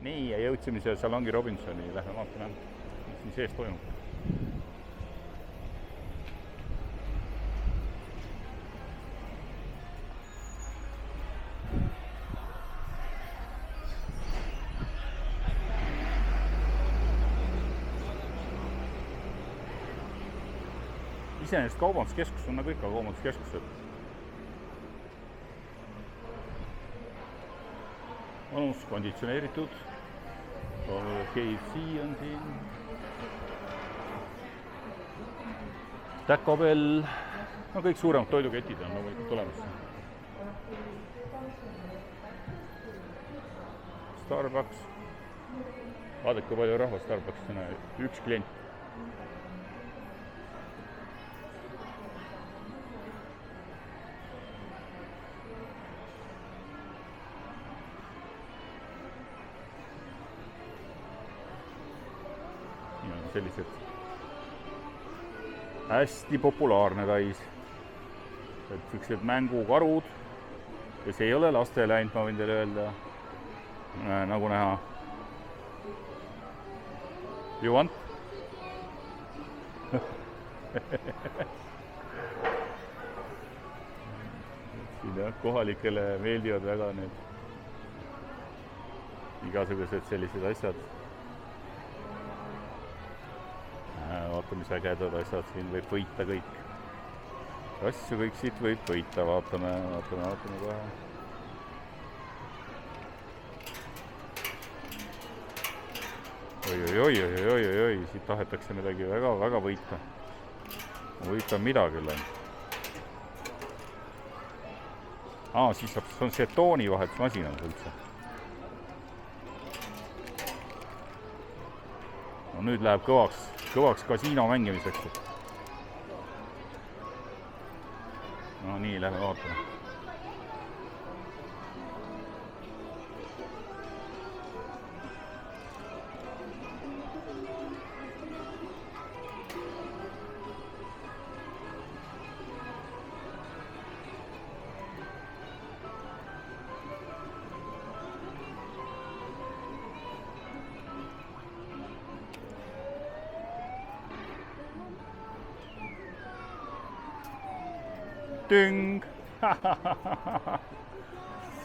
nii, ja jõudsime siia Salongi Robinsoni, lähme vaatame, mis siin sees toimub. Iseenesest kaubanduskeskus on nagu ikka kaubanduskeskused. Manus konditsioneeritud. KFC on siin. Taco Bell. No kõik suuremad toiduketid on loomulikult olemas. Starbucks. Vaadake, kui palju rahvast Starbucks on. Üks klient. Sellised hästi populaarne Tais. Sellised mängukarud, kes ei ole lastele ainult, ma võin teile öelda, nagu näha. You want? Siin kohalikele meeldivad väga need igasugused sellised asjad. Vaata, mis ägedad asjad, siin võib võita kõik. Asju kõik siit võib võita, vaatame kohe. Oi, siit tahetakse midagi väga võita. Võita midagi küll. Siis on see tooni vahetusmasin on üldse. No nüüd läheb kõvaks kasiino mängimiseks. No nii, lähme vaatame. Tüng!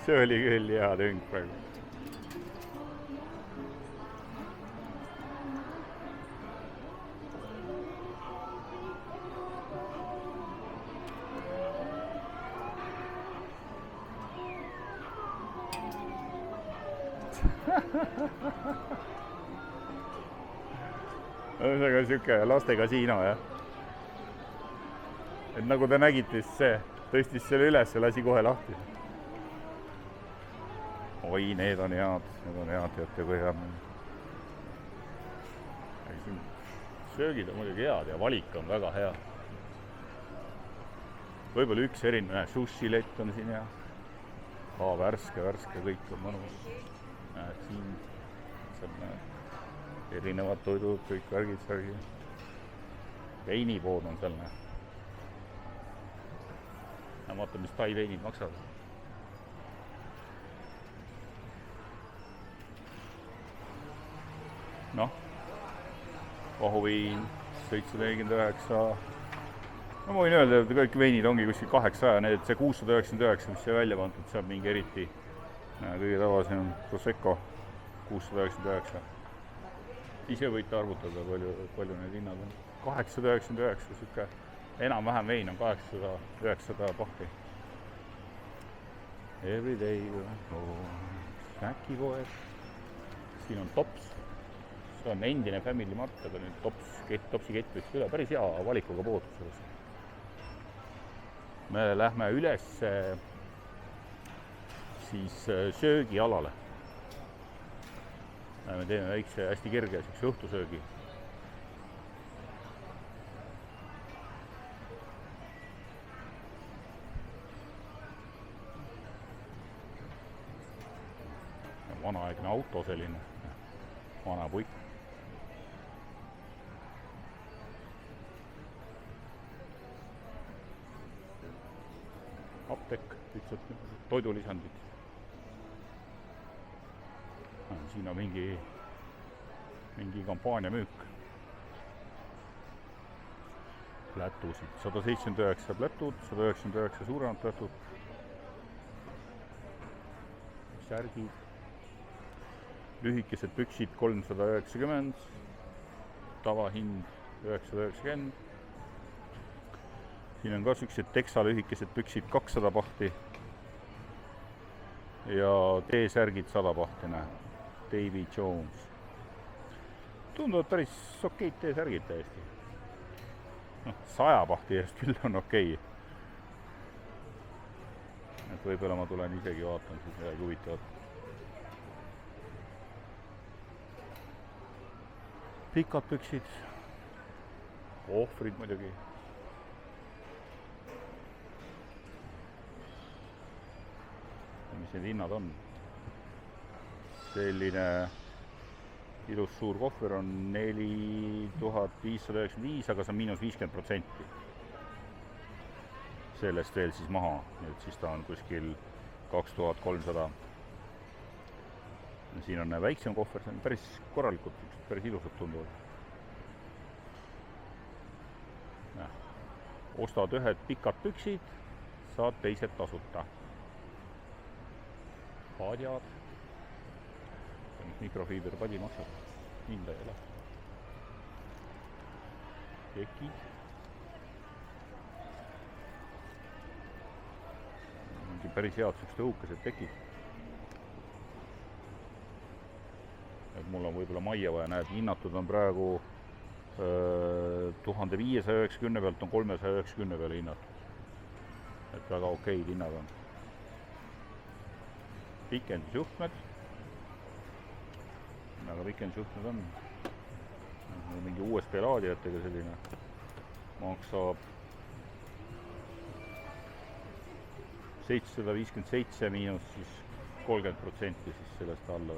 See oli küll hea tüng praegu. Ühesõnaga siuke lastekasiino, jah. Et nagu te nägite, siis see tõstis selle üles ja lasi kohe lahti. Oi, need on head, teate kui head. Söögid on muidugi head ja valik on väga hea. Võib-olla üks erinev sushi-lett on siin ja värske, kõik on mõnus. Siin erinevad toidud, kõik värgid. Veinipood on seal. Vaata, mis Tai veinid maksavad. Noh, vahuvein 749. Ma võin öelda, et kõik veinid ongi kuskil 800, need see 699, mis see välja pandud, see on mingi eriti kõige tavalisem Prosecco 699. Ise võite arvutada, palju need hinnad on. 899, siuke enam-vähem vein on 800-900 pahti. Everyday, snäkipoed. Siin on Tops. See on endine Family Mart, aga nüüd Topsi kett võiks üle. Päris hea valikuga pood. Me lähme üles siis söögialale. Me teeme väikse, hästi kerge õhtusöögi. Vanaaegne auto selline, vana puik. Apteek, lihtsalt toidulisandid. siin on mingi kampaaniamüük. Plätusid, 179 plätud, 199 suuremad plätud, särgid, lühikesed püksid 390, tavahind 990. Siin on ka sellised teksa lühikesed püksid 200 pahti ja T-särgid 100 pahti, näe, Davy Jones. Tunduvad päris okeid T-särgid täiesti. 100 pahti eest küll on okei. Et võib-olla ma tulen isegi vaatan siis midagi huvitavat. Pikad püksid, ohvrid muidugi. Mis need hinnad on? Selline ilus suur kohver on 4595, aga see on -50%. Sellest veel siis maha, nüüd siis ta on kuskil 2300. Siin on väiksem kohver, see on päris korralikult, päris ilusad tunduvad. Ostad ühed pikad püksid, saad teised tasuta. Padjad. Mikrofiiberpadi maksab, hinda ei ole. Tekid. Mingi päris head sükste õukesed tekid. Et mul on võib-olla majja vaja, näed, hinnatud on praegu 1590 pealt on 390 peale hinnatud. Et väga okeid hinnad on. Pikendusjuhtmed. Aga pikendusjuhtmed on mingi USB laadijatega selline. Maksab 757 miinus siis 30% siis sellest alla.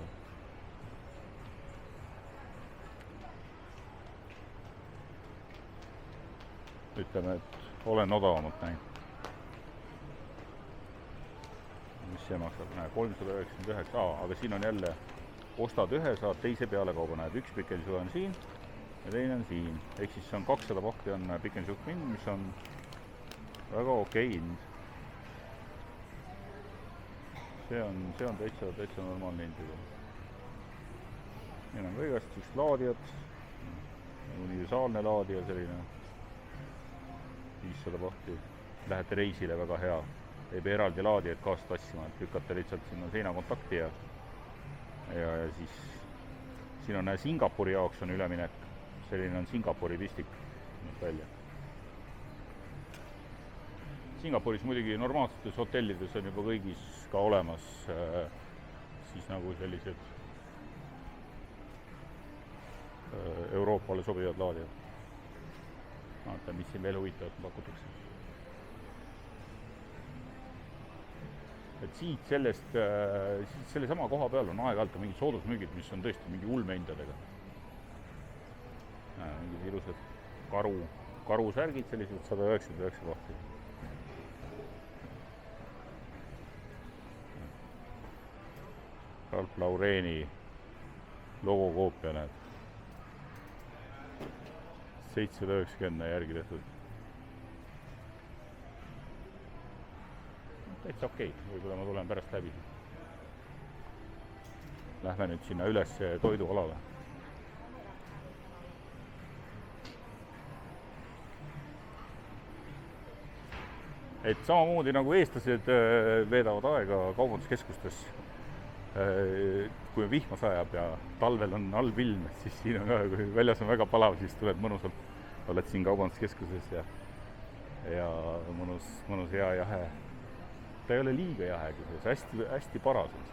Ütleme, et olen odavamalt näinud. Mis see maksab? Näe, 399, aga siin on jälle ostad ühe, saad teise pealekauba, näed, üks pikendusjuht on siin ja teine on siin. Ehk siis see on 200 pahti on pikendusjuht hind, mis on väga okei hind. See on täitsa normaalne hind. Meil on ka igast sellised laadijad, universaalne laadija selline 500 pahti. Lähete reisile, väga hea. Ei pea eraldi laadijad kaasa tassima, et lükkate lihtsalt sinna seinakontakti ja siis siin on Singapuri jaoks on üleminek. Selline on Singapuri pistik välja. Singapuris muidugi normaalsetes hotellides on juba kõigis ka olemas siis nagu sellised Euroopale sobivad laadijad. Vaata, mis siin veel huvitavat pakutakse. Et siit selle sama koha peal on aeg-ajalt mingid soodusmüügid, mis on tõesti mingi ulmehindadega. Mingid ilusad karusärgid, sellised 199 pahti. Ralph Laureeni logokoopia, näed. 790 järgi tehtud. Täitsa okei, võib-olla ma tulen pärast läbi. Lähme nüüd sinna üles toidualale. Et samamoodi nagu eestlased veedavad aega kaubanduskeskustes, kui on vihma sajab ja talvel on halb ilm, siis siin on ka, kui väljas on väga palav, siis tuled mõnusalt, oled siin kaubanduskeskuses ja mõnus hea jahe. Ta ei ole liiga jahegi, hästi paras on.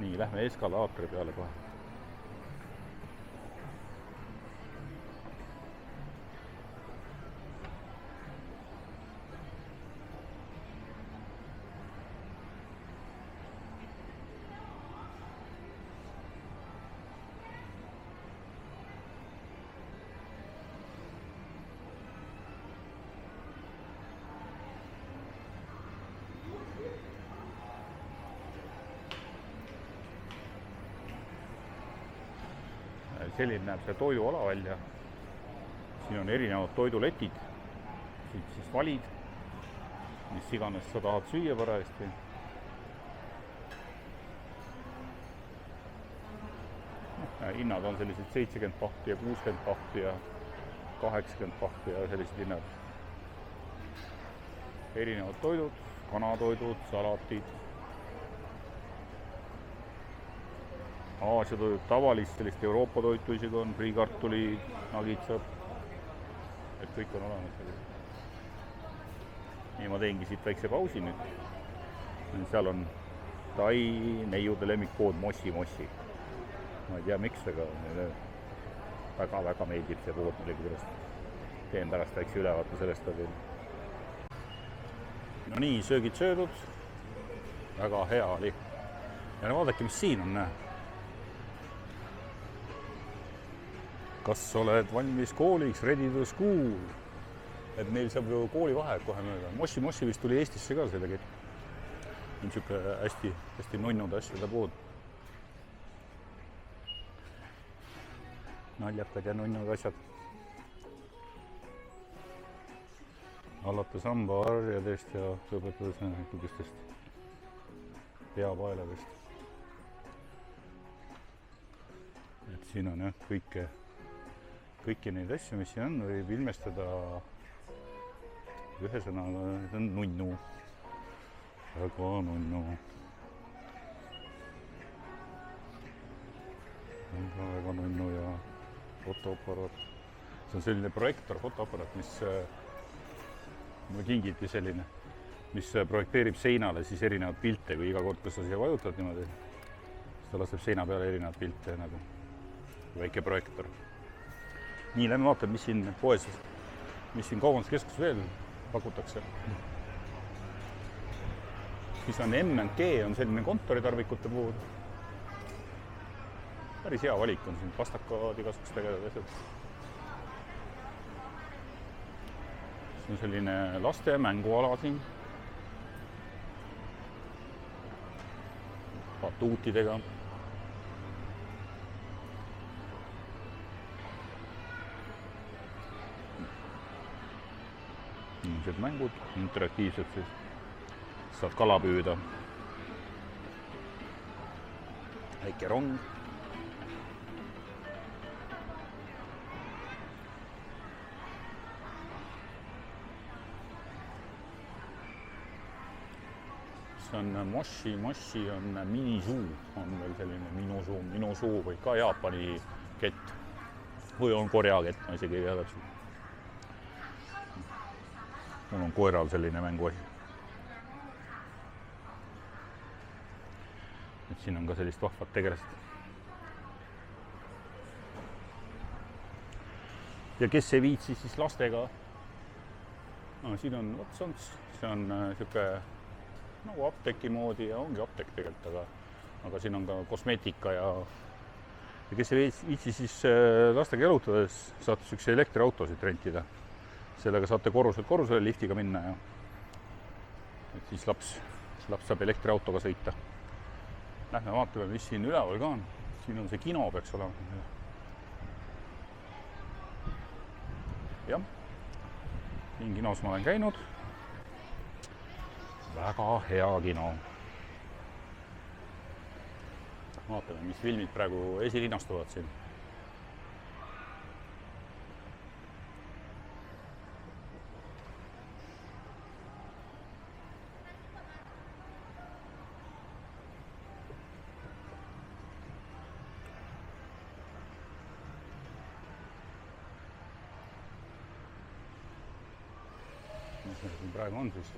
Nii, lähme eskalaatori peale kohe. selline näeb see toiduala välja. Siin on erinevad toiduletid. Siit siis valid, mis iganes sa tahad süüa parajasti. Hinnad on sellised 70 pahti ja 60 pahti ja 80 pahti ja sellised hinnad. Erinevad toidud, kanatoidud, salatid. Aasia toidud tavalist, sellist Euroopa toitu isegi on, friikartuli, nagitsad. Et kõik on olemas. Nii ma teengi siit väikse pausi nüüd. Seal on Tai neiude lemmikpood Mossi. Ma ei tea miks, aga meile väga meeldib see pood millegipärast. Teen pärast väikse ülevaate sellest veel. No nii, söögid söödud. Väga hea oli. Ja vaadake, mis siin on. Kas oled valmis kooliks, ready to school? Et meil saab ju koolivaheaeg kohe mööda. Mossi vist tuli Eestisse ka sellega. On siuke hästi nunnude asjade pood. Naljakad ja nunnud asjad. Alates hambaharjadest ja lõpetades kõigistest peapaeladest. Et siin on jah kõiki neid asju, mis siin on, võib ilmestada ühe sõnaga, see on nunnu. Väga nunnu. Väga nunnu ja fotoaparaat. See on selline projektor, fotoaparaat, mis mulle kingiti selline, mis projekteerib seinale siis erinevad pilte, kui iga kord, kus sa siia vajutad niimoodi, siis ta laseb seina peale erinevad pilte nagu väike projektor. Nii, lähme vaatame, mis siin poes, mis siin kaubanduskeskus veel pakutakse. Siis on M&G, on selline kontoritarvikute pood. Päris hea valik on siin, pastakad, igasugused tegedad asjad. See on selline laste mänguala siin. Batuutidega. Niised mängud, interaktiivsed siis. Saad kala püüda. Väike rong. See on Mossi on minisuu, on veel selline minusuu või ka Jaapani kett või on Korea kett, ma isegi ei tea täpselt. Mul on koeral selline mänguasi. Et siin on ka sellist vahvat tegelast. Ja kes ei viitsi siis lastega? No, siin on Watsons, see on siuke nagu apteeki moodi ja ongi apteek tegelikult, aga siin on ka kosmeetika ja kes ei viitsi siis lastega jalutades saate siukse elektriautosid rentida. Sellega saate korruselt korrusele liftiga minna ja et siis laps saab elektriautoga sõita. Lähme vaatame, mis siin üleval ka on. Siin on see kino peaks olema. Jah, siin kinos ma olen käinud. Väga hea kino. Vaatame, mis filmid praegu esilinastuvad siin. Mis meil siin praegu on siis?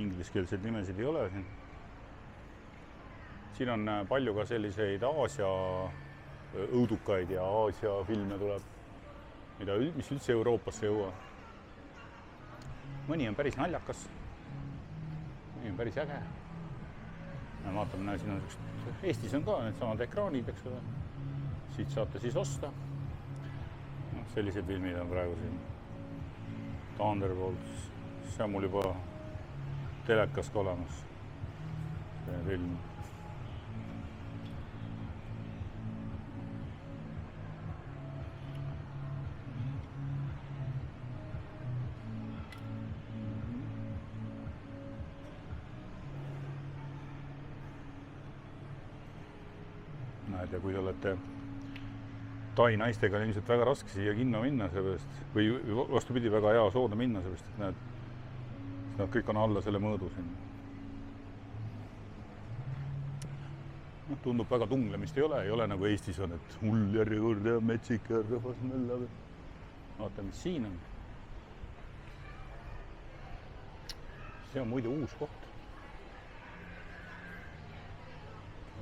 Ingliskeelseid nimesid ei ole siin. Siin on palju ka selliseid Aasia õudukaid ja Aasia filme tuleb, mis üldse Euroopasse jõua. Mõni on päris naljakas, mõni on päris äge. Vaatame, siin on Eestis on ka need samad ekraanid, eks ole. siit saate siis osta. Sellised filmid on praegu siin. Thunderbolts, see on mul juba telekas ka olemas. See film. Ja kui te olete Tai naistega on ilmselt väga raske siia kinno minna seepärast, või vastupidi, väga hea soodne minna seepärast, et nad kõik on alla selle mõõdu siin. Tundub väga tunglemist ei ole nagu Eestis on, et hull järjekord ja metsik ja rahvas möllab. Vaata, mis siin on. See on muide uus koht.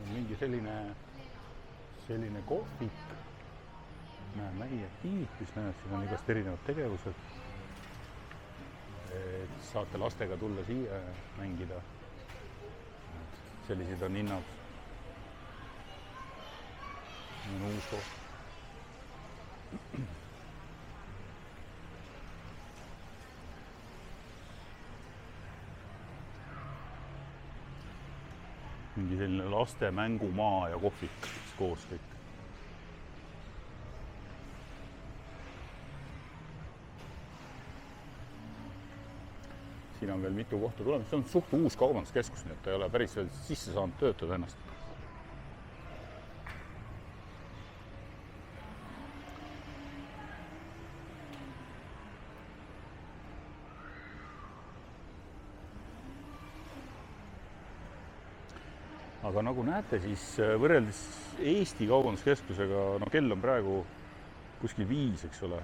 Mingi selline kohvik. Näe, mägiaktiivitis, näed, siin on igast erinevad tegevused. Et saate lastega tulla siia ja mängida. Sellised on hinnad. See on uus koht. Mingi selline laste mängumaa ja kohvik koos kõik. Siin on veel mitu kohta tulemas. See on suht uus kaubanduskeskus, nii et ta ei ole päris veel sisse saanud töötada ennast. Aga nagu näete, siis võrreldes Eesti kaubanduskeskusega, no kell on praegu kuskil 5, eks ole.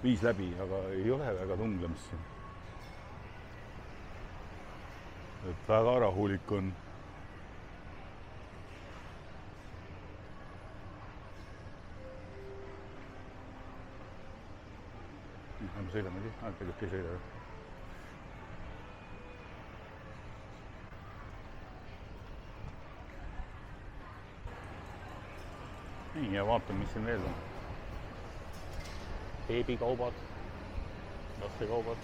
5 läbi, aga ei ole väga tunglemist siin. Et väga rahulik on. Me sõidame nii, tegelikult ei sõida. Nii, ja vaatame, mis siin veel on. Beebikaubad, lastekaubad.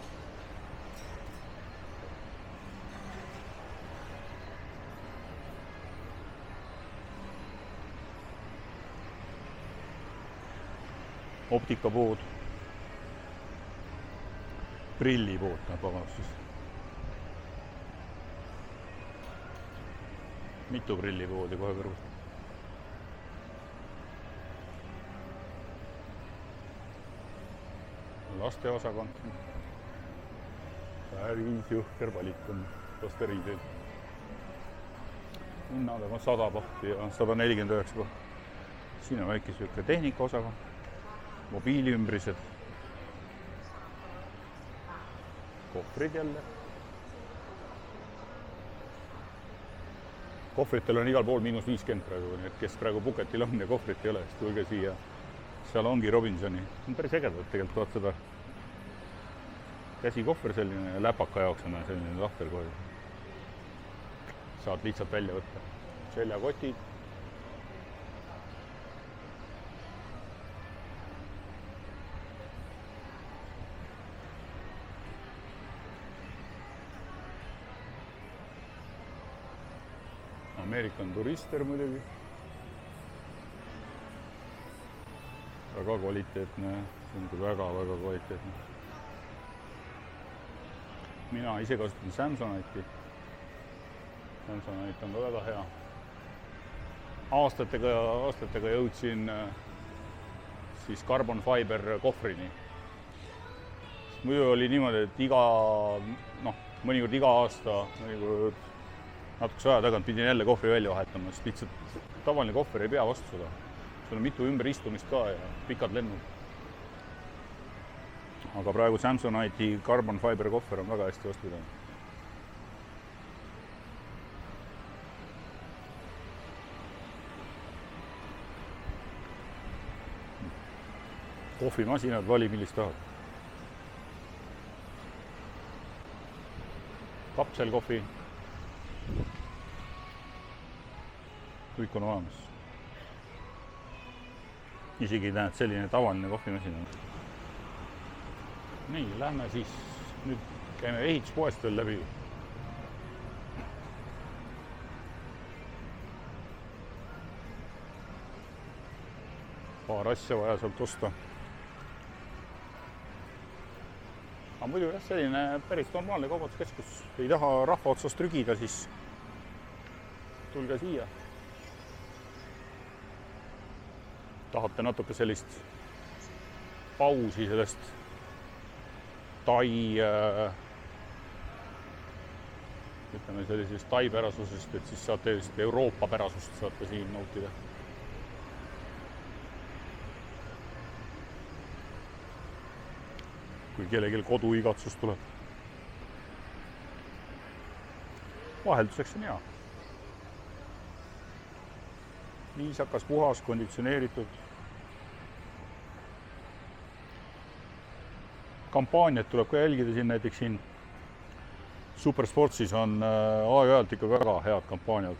Optikapood. Prillipood, vabandust. Mitu prillipoodi kohe kõrvust. Lasteosakond. Päris jõhker valik on lasteriideid. Hinnad on 100 pohti ja 149 pohti. Siin on väike siuke tehnikaosakond. Mobiiliümbrised. Kohvrid jälle. Kohvritel on igal pool -50 praegu, nii et kes praegu Puketil on ja kohvrit ei ole, siis tulge siia. Seal ongi Robinsoni. On päris ägedad tegelikult vaat seda käsikohver selline ja läpaka jaoks on selline lahter kohe. Saad lihtsalt välja võtta. Seljakotid. American Tourister muidugi. Väga kvaliteetne, see on väga kvaliteetne. Mina ise kasutan Samsonite'i. Samsonite on ka väga hea. Aastatega jõudsin siis carbon fiber kohvrini. Muidu oli niimoodi, et mõnikord iga aasta, mõnikord natukese aja tagant pidin jälle kohvri välja vahetama, sest lihtsalt tavaline kohver ei pea vastu seda. Sul on mitu ümberistumist ka ja pikad lennud. Aga praegu Samsonite'i carbon fiber kohver on väga hästi vastu pidanud. Kohvimasinad, vali millist tahad. Kapselkohvi. Kõik on olemas. isegi näed, selline tavaline kohvimasin on. Nii, lähme siis, nüüd käime ehituspoest veel läbi. Paar asja vaja sealt osta. Aga muidu jah, selline päris normaalne kaubanduskeskus. Ei taha rahva otsast rügida, siis tulge siia. Tahate natuke sellist pausi sellest ütleme sellisest taipärasusest, et siis saate Euroopa pärasust saate siin nautida. Kui kellelgi koduigatsus tuleb. Vahelduseks on hea. Viisakas, puhas, konditsioneeritud. Kampaaniat tuleb ka jälgida siin, näiteks siin Supersportsis on aeg-ajalt ikka väga head kampaaniad.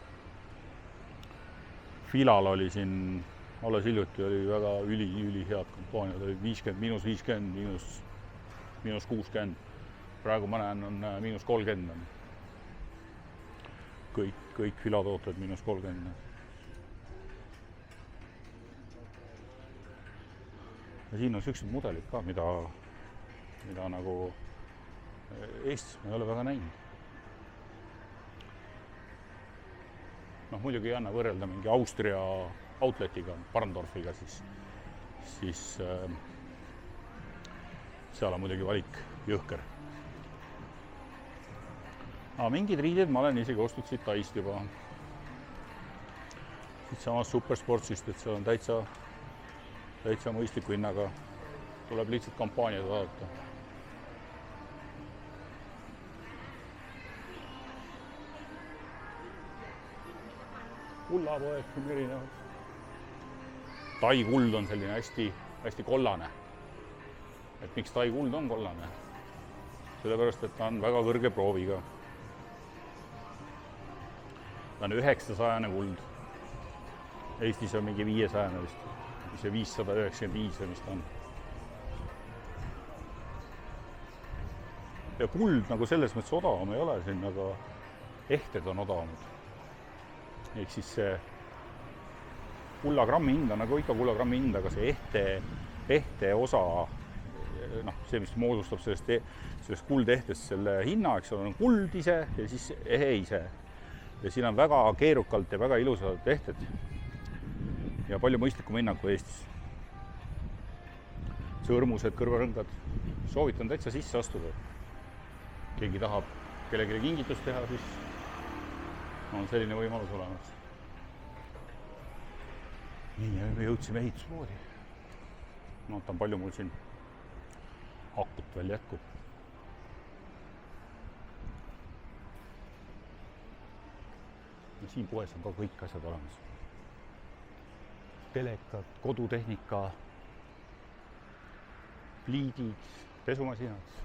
Filal oli siin, alles hiljuti oli väga üli head kampaaniad, oli 50, -50, -60. Praegu ma näen, on -30. Kõik filatooted -30. Ja siin on sellised mudelid ka, mida nagu Eestis ma ei ole väga näinud. Noh, muidugi ei anna võrrelda mingi Austria outletiga, Barndorfiga, siis seal on muidugi valik jõhker. Aga mingid riided ma olen isegi ostnud siit Taist juba. Siit samast Supersportsist, et seal on täitsa mõistliku hinnaga. Tuleb lihtsalt kampaaniad vaadata. Kullapoed on erinevad. Tai kuld on selline hästi kollane. Et miks tai kuld on kollane? Sellepärast, et ta on väga kõrge prooviga. Ta on 900 kuld. Eestis on mingi 500 vist. See 595 või mis ta on. Ja kuld nagu selles mõttes odavam ei ole siin, aga ehted on odavamad. Ehk siis see kullagrammi hind on nagu ikka kullagrammi hind, aga see ehte osa, see, mis moodustab sellest kuldehtest selle hinna, eks on kuld ise ja siis ehe ise. Ja siin on väga keerukalt ja väga ilusad ehted ja palju mõistlikum hinnang kui Eestis. Sõrmused, kõrvarõngad, soovitan täitsa sisse astuda. Keegi tahab kellelegi kingitust teha, siis on selline võimalus olemas. Nii, ja me jõudsime ehituspoodi. Vaatan, palju mul siin akut veel jätkub. Ja siin poes on ka kõik asjad olemas. Telekad, kodutehnika, pliidid, pesumasinad.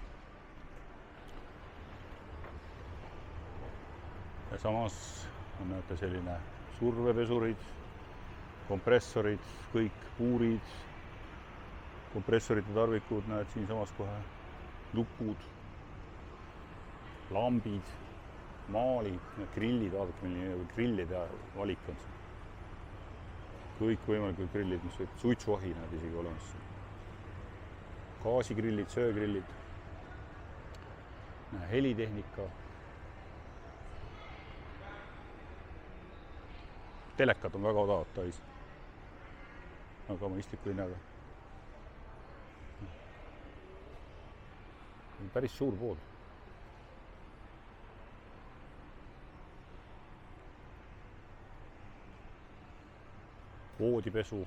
Ja samas on näete selline survepesurid, kompressorid, kõik puurid, kompressorite tarvikud, näed siin samas kohe, lukud, lambid, maalid, grillid, vaadake milline grillide valik on. Kõik võimalikud grillid, mis võib suitsuahi näed isegi olemas. Gaasigrillid, söögrillid, helitehnika. Telekad on väga odavad Tais, aga mõistliku hinnaga. Päris suur pood. Voodipesu.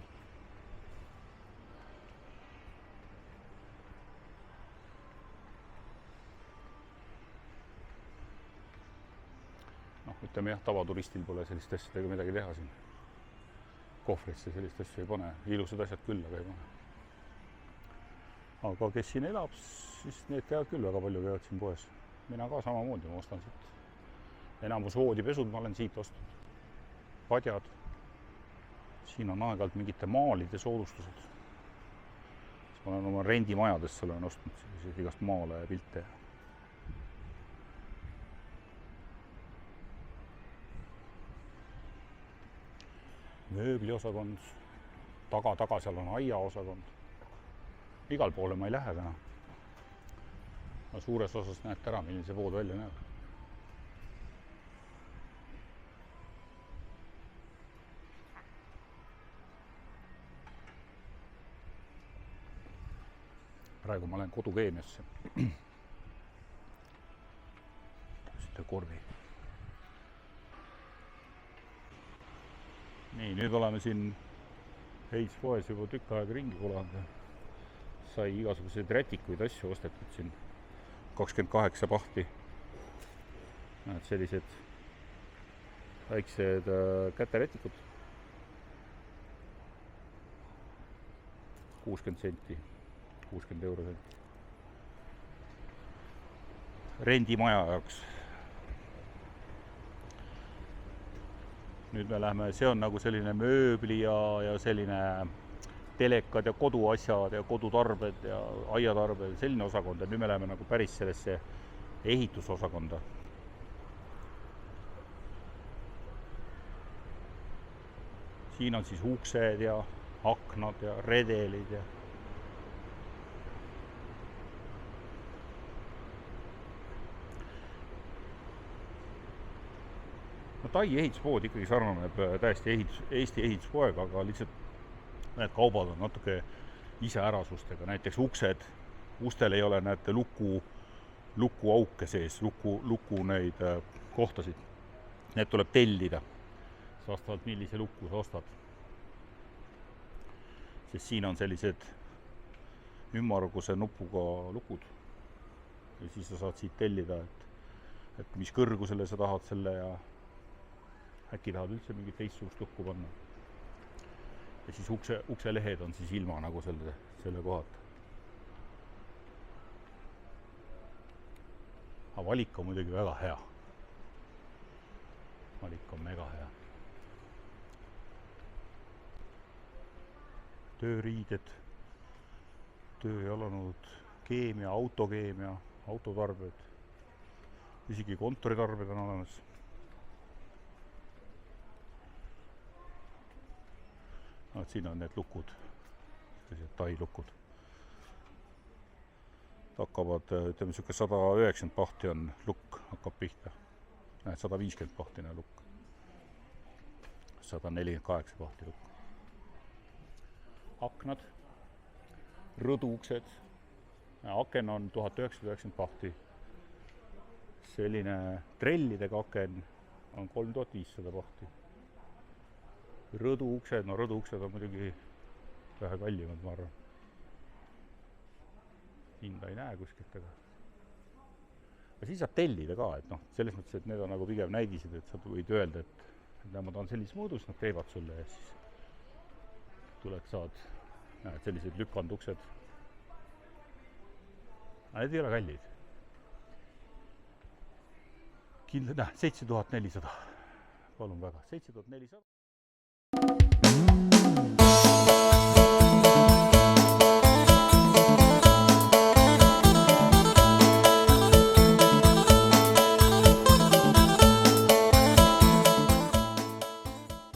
Ütleme jah, tavaturistil pole sellist asjadega midagi teha siin. Kohvrisse sellist asja ei pane. Ilusad asjad küll, aga ei pane. Aga kes siin elab, siis need käivad küll väga palju käivad siin poes. Mina ka samamoodi, ma ostan siit. Enamus voodipesud ma olen siit ostnud. Padjad, siin on aeg-ajalt mingite maalide soodustused. Ma olen oma rendimajadesse olen ostnud selliseid igast maale ja pilte. Mööbliosakond, taga seal on aiaosakond. Igal poole ma ei lähe täna. No suures osas näete ära, milline see vood välja näeb. Praegu ma lähen kodukeemiasse. Seda korvi. Nii, nüüd oleme siin Heitspoes juba tükk aega ringi kulanud. Sai igasuguseid rätikuid asju ostetud siin 28 pahti. Sellised väiksed käterätikud. 60 senti. 60 €. Rendimaja jaoks. Nüüd me lähme, see on nagu selline mööbli ja selline telekad ja koduasjad ja kodutarbed ja aiatarbed, selline osakond. Ja nüüd me läheme nagu päris sellesse ehitusosakonda. Siin on siis uksed ja aknad ja redelid ja Tai ehituspood ikkagi sarnaneb täiesti Eesti ehituspoega, aga lihtsalt need kaubad on natuke iseärasustega. Näiteks ustel ei ole, näete, lukuauke sees, luku neid kohtasid. Need tuleb tellida, vastavalt millise luku sa ostad. Sest siin on sellised ümmarguse nupuga lukud. Ja siis sa saad siit tellida, et mis kõrgusele sa tahad selle ja äkki tahad üldse mingit teistsugust lukku panna. Ja siis ukselehed on siis ilma nagu selle kohata. Aga valik on muidugi väga hea. Valik on mega hea. Tööriided, tööjalanõud, keemia, autokeemia, autotarbed, isegi kontoritarbed on olemas. Siin on need lukud, sellised Tai lukud. Hakkavad, ütleme, 190 pahti on lukk, hakkab pihta. 150 pahtine lukk. 148 pahti lukk. Aknad, rõduuksed. Aken on 1990 pahti. Selline trellidega aken on 3500 pahti. Rõduuksed, no rõduuksed on muidugi vähe kallimad, ma arvan. Hinda ei näe kuskilt, aga siis saab tellida ka, et noh, selles mõttes, et need on nagu pigem näidised, et sa võid öelda, et ma tahan sellises mõõdus, nad teevad sulle ja siis tuled, saad sellised lükanduksed. Aga need ei ole kallid. Kindlasti, 7400. Palun väga, 7400.